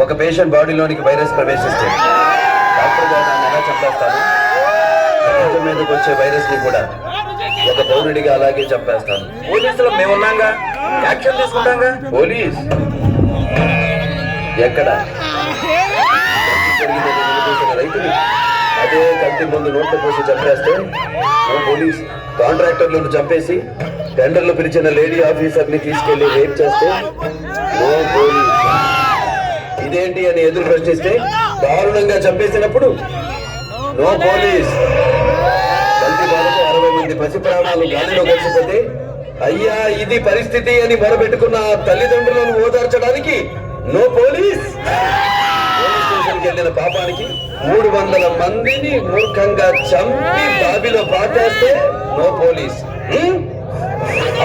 ఒక patient బాడీలోనికి virus ప్రవేశిస్తే doctor గారు దాన్ని ఎలా చంపేస్తాను, సమాజం మీదకి వచ్చే వైరస్ ని కూడా ఒక పౌరుడిగా అలాగే చంపేస్తాను. పోలీసులు మేమున్నాగా, యాక్షన్ తీసుకుంటాంగా. పోలీస్ ఎక్కడ? రైతుని అదే కత్తి ముందు నోట్లు పోసి చంపేస్తే ఓ పోలీస్. కాంట్రాక్టర్లను చంపేసి టెండర్లు పిలిచిన లేడీ ఆఫీసర్ ని తీసుకెళ్లి రేప్ చేస్తే నో పోలీస్. ఇదేంటి అని ఎదురు ప్రశ్నిస్తే దారుణంగా చంపేసినప్పుడు నో పోలీస్. తండ్రి బాలకు 60 మంది పసి ప్రాణాలు గాలిలో కలిసిపోతే అయ్యా ఇది పరిస్థితి అని మొరబెట్టుకున్న ఆ తల్లిదండ్రులను ఓదార్చడానికి నో పోలీస్. పోలీస్ స్టేషన్కి వెళ్ళిన పాపానికి 300 మందిని మూర్ఖంగా చంపి బావిలో పాటేస్తే నో పోలీస్.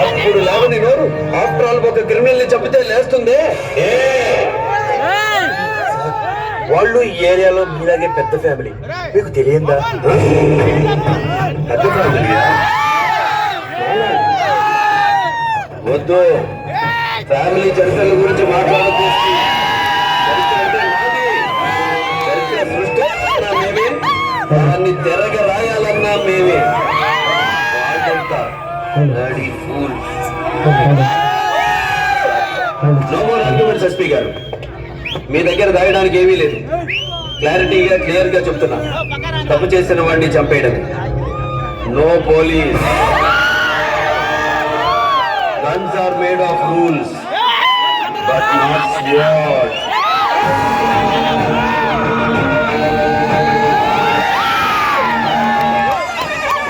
అప్పుడు లేవని నోరు ఆఫ్టర్ ఆల్ ఒక క్రిమినల్ ని చంపితే లేస్తుందే. వాళ్ళు ఈ ఏరియాలో మీలాగే పెద్ద ఫ్యామిలీ, మీకు తెలియందా? పెద్ద ఫ్యామిలీయా? వద్దు, ఫ్యామిలీ చరిత్రల గురించి మాట్లాడదు. చరిత్ర అంటే నాది. చరిత్ర సృష్టిస్తున్నా మేమే, దాన్ని తెరగ రాయాలన్నా మేమే. వాళ్ళంతా bloody fools. No more arguments, SP గారు. మీ దగ్గర రాయడానికి ఏమీ లేదు. క్లారిటీగా క్లియర్ గా చెప్తున్నా, తప్పు చేసిన వాడిని చంపేయడమే. No police. Guns are made of rules, but not swords.